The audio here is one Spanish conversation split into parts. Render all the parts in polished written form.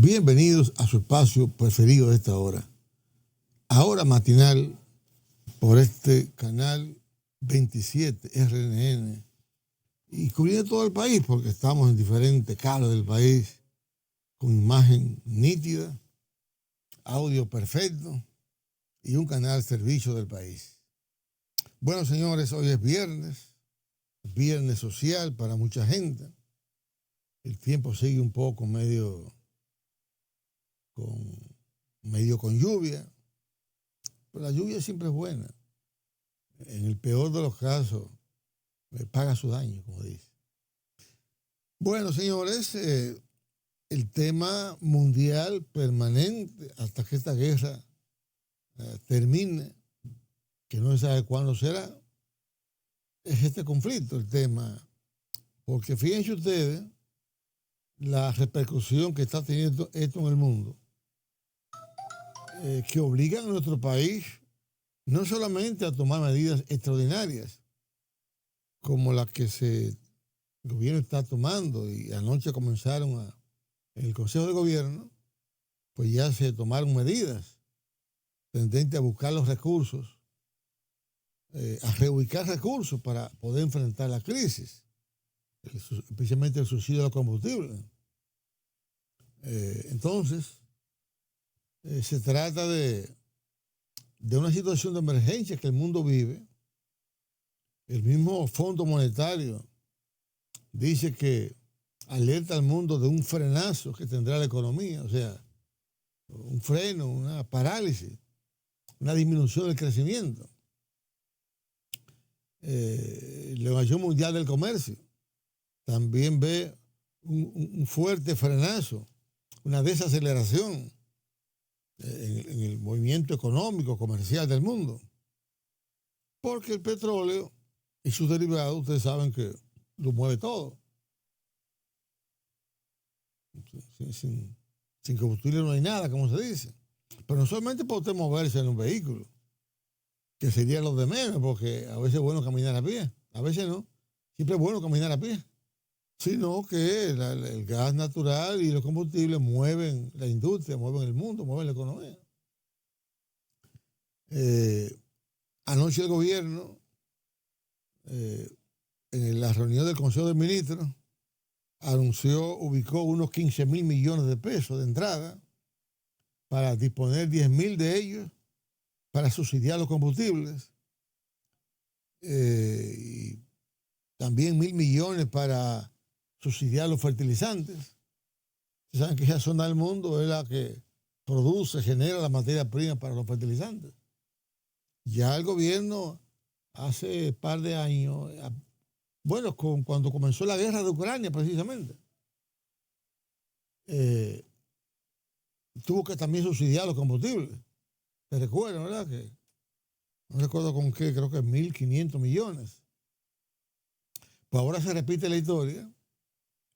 Bienvenidos a su espacio preferido de esta hora. Ahora matinal por este canal 27 RNN y cubriendo todo el país porque estamos en diferentes cables del país con imagen nítida, audio perfecto y un canal servicio del país. Bueno, señores, hoy es viernes social para mucha gente. El tiempo sigue un poco medio con lluvia, pero la lluvia siempre es buena. En el peor de los casos, paga su daño, como dice. Bueno, señores, el tema mundial permanente hasta que esta guerra termine, que no se sabe cuándo será, es este conflicto, el tema. Porque fíjense ustedes la repercusión que está teniendo esto en el mundo, que obligan a nuestro país no solamente a tomar medidas extraordinarias, como las que el gobierno está tomando, y anoche comenzaron en el Consejo de Gobierno, pues ya se tomaron medidas tendentes a buscar los recursos, a reubicar recursos para poder enfrentar la crisis, especialmente el subsidio de los combustibles. Entonces, se trata de una situación de emergencia que el mundo vive. El mismo Fondo Monetario dice que alerta al mundo de un frenazo que tendrá la economía, o sea, un freno, una parálisis, una disminución del crecimiento. La Organización Mundial del Comercio también ve un fuerte frenazo, una desaceleración en el movimiento económico, comercial del mundo. Porque el petróleo y sus derivados, ustedes saben que lo mueve todo. Sin combustible no hay nada, como se dice. Pero no solamente para usted moverse en un vehículo, que sería lo de menos, porque a veces es bueno caminar a pie, a veces no. Siempre es bueno caminar a pie. Sino que el gas natural y los combustibles mueven la industria, mueven el mundo, mueven la economía. Anoche el gobierno, en la reunión del Consejo de Ministros, ubicó unos 15,000 millones de pesos de entrada para disponer 10,000 de ellos para subsidiar los combustibles, y también 1,000 millones para subsidiar los fertilizantes. Ustedes saben que esa zona del mundo es la que genera la materia prima para los fertilizantes. Ya el gobierno hace un par de años, bueno, cuando comenzó la guerra de Ucrania precisamente, tuvo que también subsidiar los combustibles. ¿Te recuerdan, verdad? Que no recuerdo con qué, creo que 1,500 millones. Pues ahora se repite la historia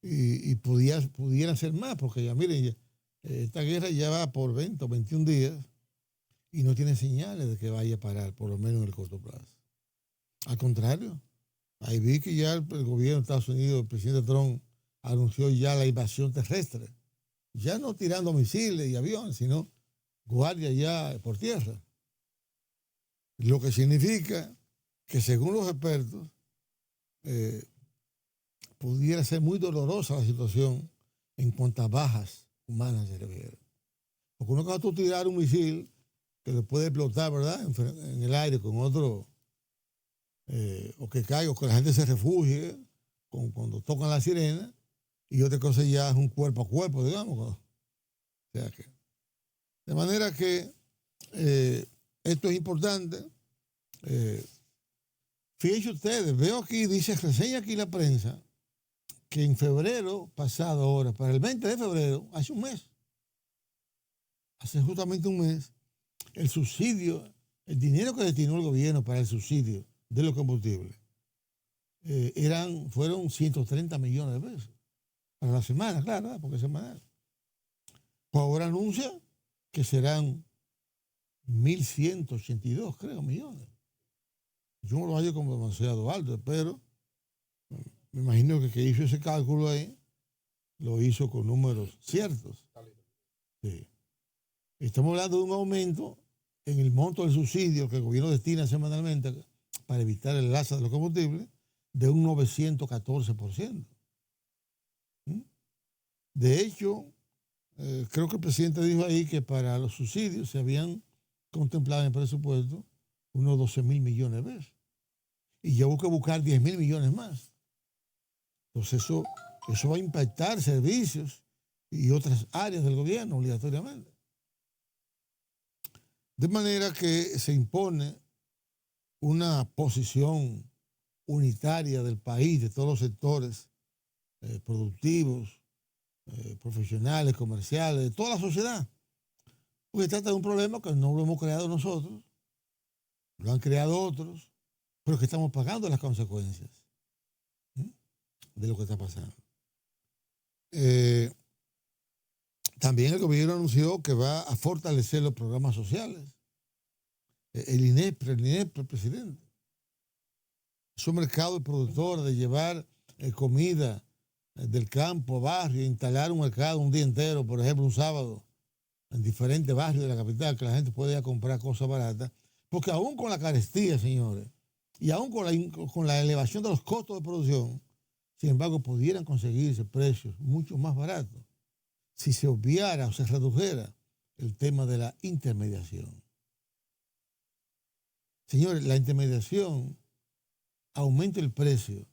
y pudiera ser más, porque ya miren, esta guerra ya va por 20 o 21 días y no tiene señales de que vaya a parar, por lo menos en el corto plazo. Al contrario, ahí vi que ya el gobierno de Estados Unidos, el presidente Trump, anunció ya la invasión terrestre. Ya no tirando misiles y aviones, sino guardia ya por tierra. Lo que significa que, según los expertos, pudiera ser muy dolorosa la situación en cuanto a bajas humanas se refiere. Porque uno cuando tú tirar un misil que le puede explotar, ¿verdad?, en el aire con otro, o que caiga, o que la gente se refugie cuando tocan la sirena, y otra cosa ya es un cuerpo a cuerpo, digamos. O sea que, de manera que esto es importante. Fíjense ustedes, veo aquí, reseña aquí la prensa, que en febrero pasado ahora, para el 20 de febrero, hace justamente un mes, el subsidio, el dinero que destinó el gobierno para el subsidio de los combustibles, fueron 130 millones de pesos. Para la semana, claro, ¿verdad? Porque es semanal. Pues ahora anuncia que serán 1,182, creo, millones. Yo no lo hallo como demasiado alto, pero me imagino que hizo ese cálculo ahí lo hizo con números ciertos. Sí. Estamos hablando de un aumento en el monto del subsidio que el gobierno destina semanalmente para evitar el alza de los combustibles de un 914%. ¿Mm? De hecho, creo que el presidente dijo ahí que para los subsidios se habían contemplado en el presupuesto unos 12.000 millones de pesos. Y ya hubo que buscar 10.000 millones más. Entonces eso va a impactar servicios y otras áreas del gobierno obligatoriamente. De manera que se impone una posición unitaria del país, de todos los sectores productivos, profesionales, comerciales, de toda la sociedad. Porque trata de un problema que no lo hemos creado nosotros, lo han creado otros, pero que estamos pagando las consecuencias de lo que está pasando. También el gobierno anunció que va a fortalecer los programas sociales. El INEP, el presidente. Es un mercado de productor de llevar comida del campo a barrio, instalar un mercado un día entero, por ejemplo, un sábado, en diferentes barrios de la capital, que la gente puede ir a comprar cosas baratas. Porque aún con la carestía, señores, y aún con la elevación de los costos de producción, sin embargo, pudieran conseguirse precios mucho más baratos si se obviara o se redujera el tema de la intermediación. Señores, la intermediación aumenta el precio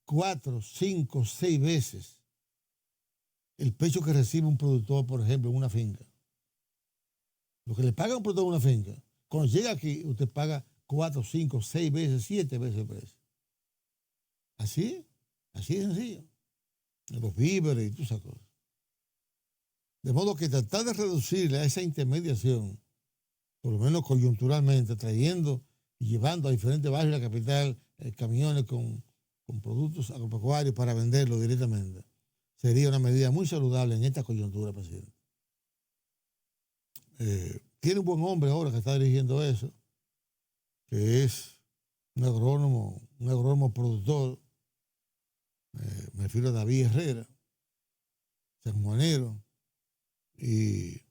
4, 5, 6 veces el precio que recibe un productor, por ejemplo, en una finca. Lo que le paga un productor en una finca, cuando llega aquí, usted paga 4, 5, 6 veces, 7 veces el precio. Así de sencillo. Los víveres y todas esas cosas. De modo que tratar de reducir esa intermediación, por lo menos coyunturalmente, trayendo y llevando a diferentes barrios de la capital camiones con productos agropecuarios para venderlos directamente, sería una medida muy saludable en esta coyuntura, presidente. Tiene un buen hombre ahora que está dirigiendo eso, que es un agrónomo productor, me refiero a David Herrera, sanjuanero, y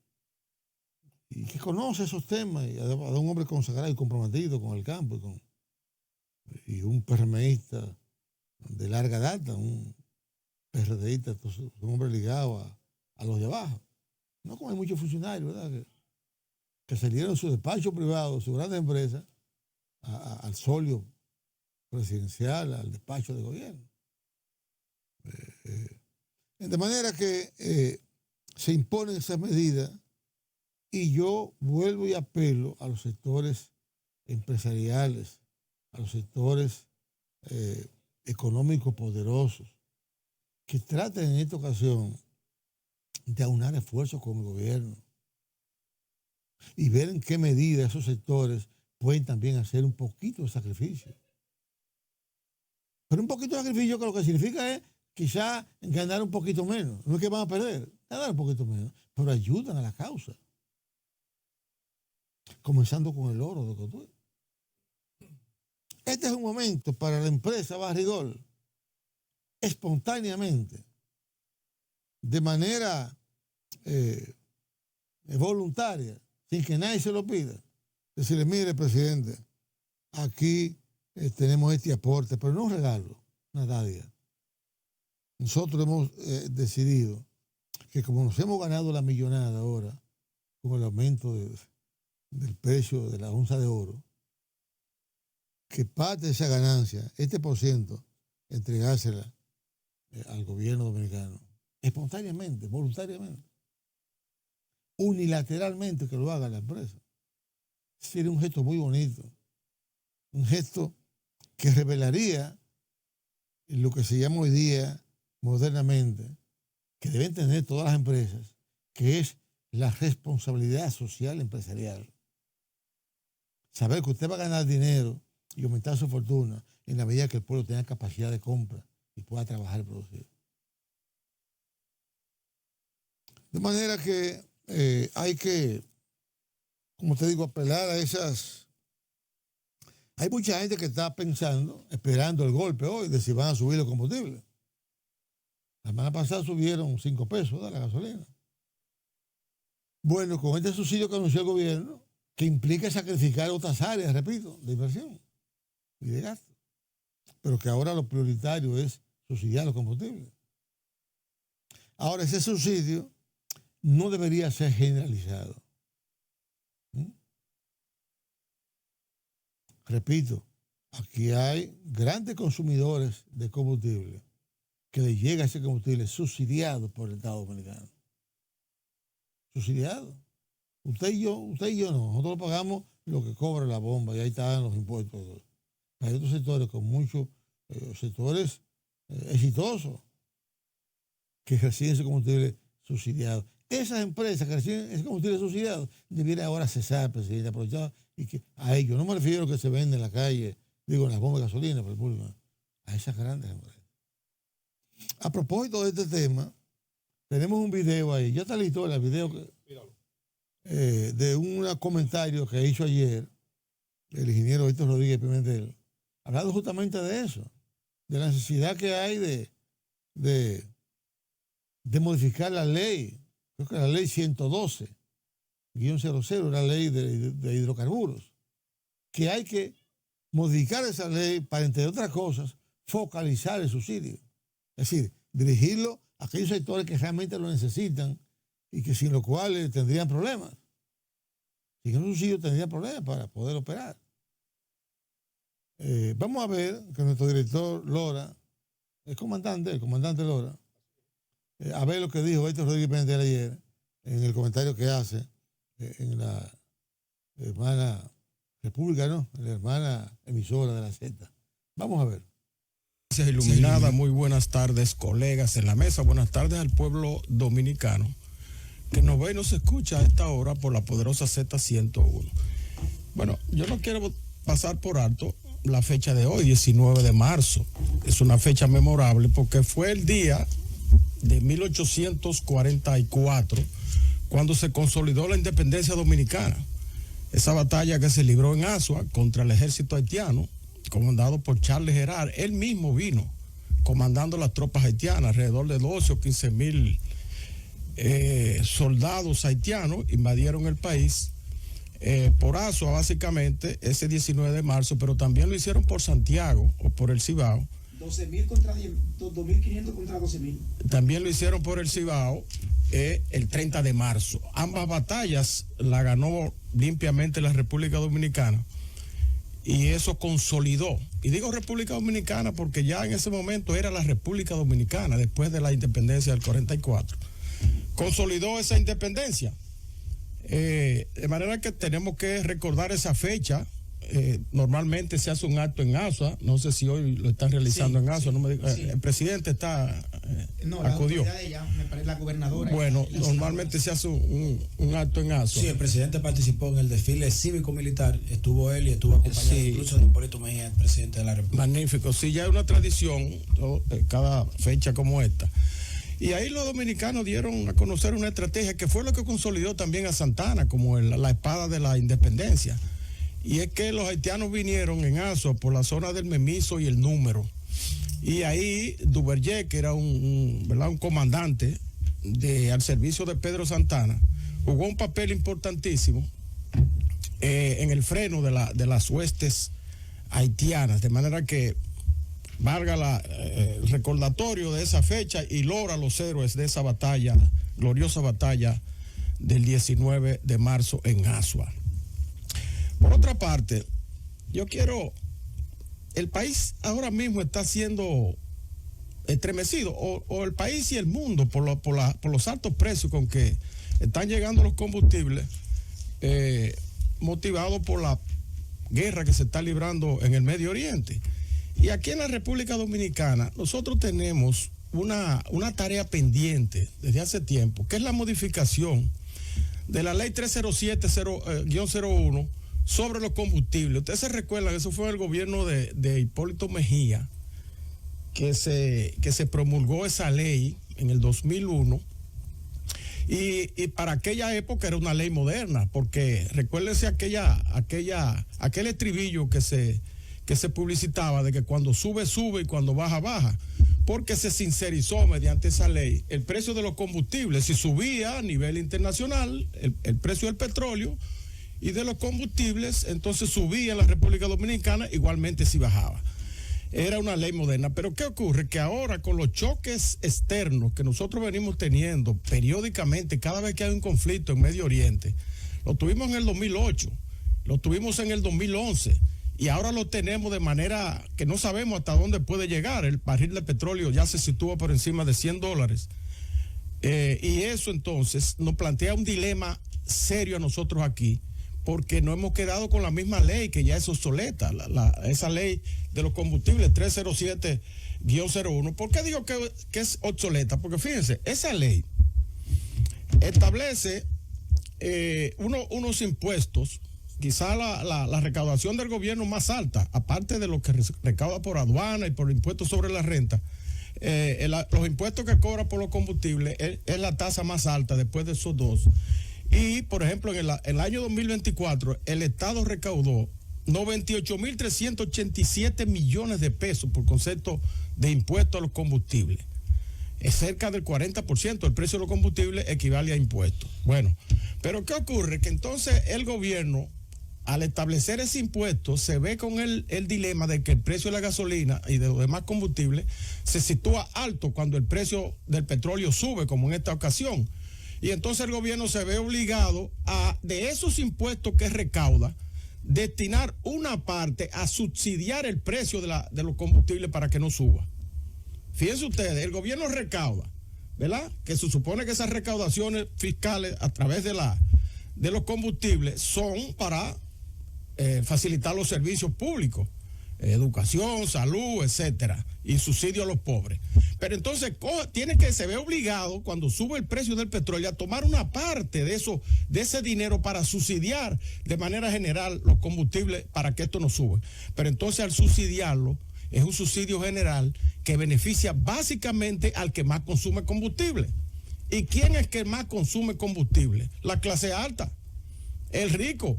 que conoce esos temas, y además de un hombre consagrado y comprometido con el campo, y un PRMista de larga data, un PRDista, un hombre ligado a los de abajo. No como hay muchos funcionarios, ¿verdad? Que salieron de su despacho privado, su grandes empresas, al solio presidencial, al despacho de gobierno. De manera que se imponen esas medidas y yo vuelvo y apelo a los sectores empresariales, a los sectores económicos poderosos, que traten en esta ocasión de aunar esfuerzos con el gobierno y ver en qué medida esos sectores pueden también hacer un poquito de sacrificio. Pero un poquito de sacrificio que lo que significa es quizá ganar un poquito menos. No es que van a perder, ganar un poquito menos, pero ayudan a la causa. Comenzando con el oro de Cotuí. Este es un momento para la empresa Barrigol, espontáneamente, de manera voluntaria, sin que nadie se lo pida, decirle, mire, presidente, aquí tenemos este aporte, pero no un regalo, una dádiva. Nosotros hemos decidido que como nos hemos ganado la millonada ahora, con el aumento del precio de la onza de oro, que parte de esa ganancia, este por ciento, entregársela al gobierno dominicano, espontáneamente, voluntariamente, unilateralmente que lo haga la empresa. Sería un gesto muy bonito, un gesto que revelaría lo que se llama hoy día modernamente, que deben tener todas las empresas, que es la responsabilidad social empresarial. Saber que usted va a ganar dinero y aumentar su fortuna en la medida que el pueblo tenga capacidad de compra y pueda trabajar y producir. De manera que hay que, como te digo, apelar a esas. Hay mucha gente que está pensando, esperando el golpe hoy de si van a subir los combustibles. La semana pasada subieron 5 pesos de la gasolina. Bueno, con este subsidio que anunció el gobierno, que implica sacrificar otras áreas, repito, de inversión y de gasto, pero que ahora lo prioritario es subsidiar los combustibles. Ahora, ese subsidio no debería ser generalizado. Repito, aquí hay grandes consumidores de combustible que le llega ese combustible subsidiado por el Estado Dominicano. Subsidiado. Usted y yo no. Nosotros pagamos lo que cobra la bomba y ahí están los impuestos. Hay otros sectores con muchos sectores exitosos que reciben ese combustible subsidiado. Esas empresas que reciben ese combustible subsidiado debieran ahora cesar, presidente, aprovechar y que a ellos, no me refiero a que se venden en la calle, digo, en las bombas de gasolina para el público, a esas grandes empresas. A propósito de este tema, tenemos un video ahí, ya está listo el video de un comentario que hizo ayer el ingeniero Víctor Rodríguez Pimentel, hablando justamente de eso, de la necesidad que hay de modificar la ley, creo que la ley 112-00, la ley de hidrocarburos, que hay que modificar esa ley para, entre otras cosas, focalizar el subsidio. Es decir, dirigirlo a aquellos sectores que realmente lo necesitan y que sin lo cual tendrían problemas. Sin un subsidio tendrían problemas para poder operar. Vamos a ver que nuestro director Lora, el comandante Lora, a ver lo que dijo Víctor Rodríguez Pimentel ayer en el comentario que hace en la hermana República, ¿no? La hermana emisora de la Z. Vamos a ver. Gracias, iluminada. Muy buenas tardes, colegas en la mesa. Buenas tardes al pueblo dominicano que nos ve y nos escucha a esta hora por la poderosa Z101. Bueno, yo no quiero pasar por alto la fecha de hoy, 19 de marzo. Es una fecha memorable porque fue el día de 1844 cuando se consolidó la independencia dominicana. Esa batalla que se libró en Asua contra el ejército haitiano, comandado por Charles Gerard. Él mismo vino comandando las tropas haitianas, alrededor de 12 o 15 mil soldados haitianos invadieron el país por Asua, básicamente, ese 19 de marzo, pero también lo hicieron por Santiago o por el Cibao. 12.000 contra 2.500 contra 12.000. También lo hicieron por el Cibao el 30 de marzo. Ambas batallas la ganó limpiamente la República Dominicana y eso consolidó. Y digo República Dominicana porque ya en ese momento era la República Dominicana después de la independencia del 44. Consolidó esa independencia. De manera que tenemos que recordar esa fecha. Normalmente se hace un acto en Asua, no sé si hoy lo están realizando en Asua, el presidente acudió. Me parece la gobernadora. Bueno, normalmente se hace un acto en Asua. Sí, el presidente participó en el desfile cívico-militar, estuvo él y estuvo acompañado incluso de Hipólito Mejía, el presidente de la República. Magnífico, sí, ya es una tradición cada fecha como esta. Y ahí los dominicanos dieron a conocer una estrategia que fue lo que consolidó también a Santana como la espada de la independencia. Y es que los haitianos vinieron en Asua por la zona del Memiso y el Número. Y ahí Duverger, que era un comandante al servicio de Pedro Santana, jugó un papel importantísimo en el freno de las huestes haitianas. De manera que valga el recordatorio de esa fecha y logra los héroes de esa batalla, gloriosa batalla del 19 de marzo en Asua. Por otra parte, el país ahora mismo está siendo estremecido, o el país y el mundo por los altos precios con que están llegando los combustibles, motivados por la guerra que se está librando en el Medio Oriente. Y aquí en la República Dominicana nosotros tenemos una tarea pendiente desde hace tiempo, que es la modificación de la ley 307-01 sobre los combustibles. Ustedes se recuerdan que eso fue el gobierno de Hipólito Mejía que se promulgó esa ley en el 2001 y para aquella época era una ley moderna, porque recuérdense aquel estribillo que se publicitaba de que cuando sube, sube y cuando baja, baja. porque se sincerizó mediante esa ley el precio de los combustibles. Si subía a nivel internacional el precio del petróleo y de los combustibles, entonces subía en la República Dominicana, igualmente si bajaba. Era una ley moderna. Pero ¿qué ocurre? Que ahora con los choques externos que nosotros venimos teniendo periódicamente, cada vez que hay un conflicto en Medio Oriente, lo tuvimos en el 2008, lo tuvimos en el 2011, y ahora lo tenemos de manera que no sabemos hasta dónde puede llegar. El barril de petróleo ya se sitúa por encima de $100. Y eso entonces nos plantea un dilema serio a nosotros aquí, porque no hemos quedado con la misma ley que ya es obsoleta, esa ley de los combustibles 307-01. ¿Por qué digo que es obsoleta? Porque fíjense, esa ley establece unos impuestos, quizá la recaudación del gobierno más alta, aparte de lo que recauda por aduana y por impuestos sobre la renta. Los impuestos que cobra por los combustibles es la tasa más alta después de esos dos. Y, por ejemplo, en el año 2024, el Estado recaudó 98.387 millones de pesos por concepto de impuestos a los combustibles. Es cerca del 40% del precio de los combustibles equivale a impuestos. Bueno, pero ¿qué ocurre? Que entonces el gobierno, al establecer ese impuesto, se ve con el dilema de que el precio de la gasolina y de los demás combustibles se sitúa alto cuando el precio del petróleo sube, como en esta ocasión. Y entonces el gobierno se ve obligado a, de esos impuestos que recauda, destinar una parte a subsidiar el precio de los combustibles para que no suba. Fíjense ustedes, el gobierno recauda, ¿verdad? Que se supone que esas recaudaciones fiscales a través de los combustibles son para facilitar los servicios públicos, educación, salud, etcétera, y subsidio a los pobres. Pero entonces se ve obligado, cuando sube el precio del petróleo, a tomar una parte de ese dinero para subsidiar de manera general los combustibles para que esto no suba. Pero entonces al subsidiarlo, es un subsidio general que beneficia básicamente al que más consume combustible. ¿Y quién es que más consume combustible? La clase alta, el rico,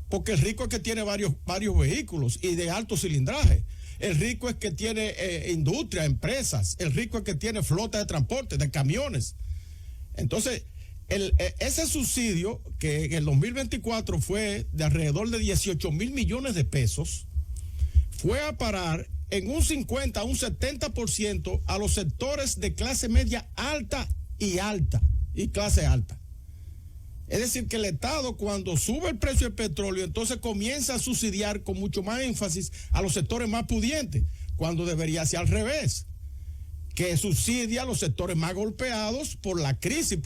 porque el rico es que tiene varios vehículos y de alto cilindraje. El rico es que tiene industria, empresas. El rico es que tiene flota de transporte, de camiones. Entonces, ese subsidio, que en el 2024 fue de alrededor de 18,000 millones de pesos, fue a parar en un 50 a un 70% a los sectores de clase media alta y clase alta. Es decir, que el Estado, cuando sube el precio del petróleo, entonces comienza a subsidiar con mucho más énfasis a los sectores más pudientes, cuando debería ser al revés, que subsidia a los sectores más golpeados por la crisis,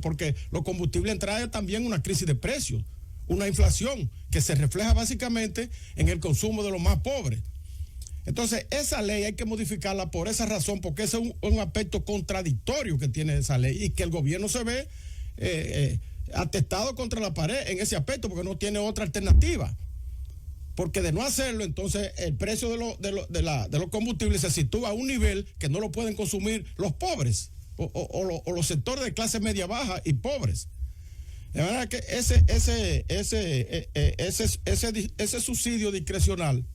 porque los combustibles traen también una crisis de precios, una inflación que se refleja básicamente en el consumo de los más pobres. Entonces, esa ley hay que modificarla por esa razón, porque ese es un aspecto contradictorio que tiene esa ley y que el gobierno se ve atestado contra la pared en ese aspecto, porque no tiene otra alternativa. Porque de no hacerlo, entonces el precio de los combustibles se sitúa a un nivel que no lo pueden consumir los pobres o los sectores de clase media baja y pobres. De manera que ese subsidio discrecional,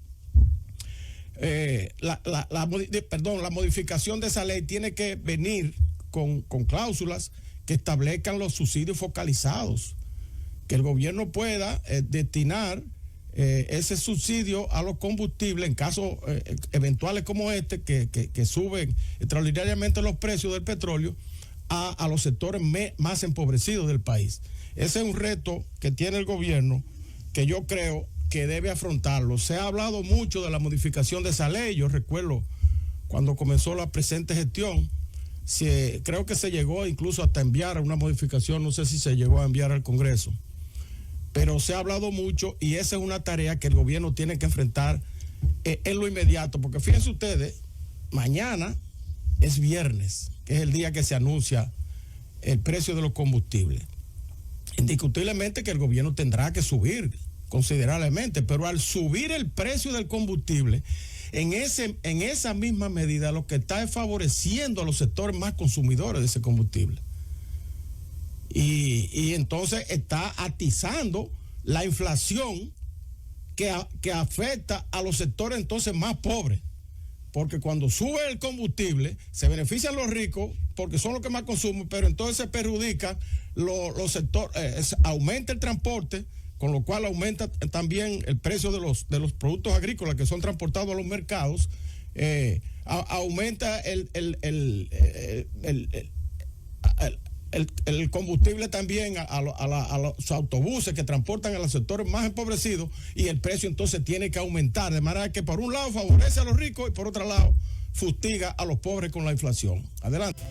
la modificación de esa ley tiene que venir con cláusulas que establezcan los subsidios focalizados, que el gobierno pueda destinar ese subsidio a los combustibles en casos eventuales como este, que suben extraordinariamente los precios del petróleo a los sectores más empobrecidos del país. Ese es un reto que tiene el gobierno, que yo creo que debe afrontarlo. Se ha hablado mucho de la modificación de esa ley. Yo recuerdo cuando comenzó la presente gestión, creo que se llegó incluso hasta enviar una modificación, no sé si se llegó a enviar al Congreso, pero se ha hablado mucho y esa es una tarea que el gobierno tiene que enfrentar en lo inmediato, porque fíjense ustedes, mañana es viernes, que es el día que se anuncia el precio de los combustibles. Indiscutiblemente que el gobierno tendrá que subir considerablemente, pero al subir el precio del combustible, en esa misma medida lo que está es favoreciendo a los sectores más consumidores de ese combustible. Y entonces está atizando la inflación que afecta a los sectores entonces más pobres, porque cuando sube el combustible, se benefician los ricos porque son los que más consumen, pero entonces se perjudica los sectores, aumenta el transporte, con lo cual aumenta también el precio de los productos agrícolas que son transportados a los mercados, aumenta el combustible también a los autobuses que transportan a los sectores más empobrecidos, y el precio entonces tiene que aumentar, de manera que por un lado favorece a los ricos y por otro lado fustiga a los pobres con la inflación. Adelante.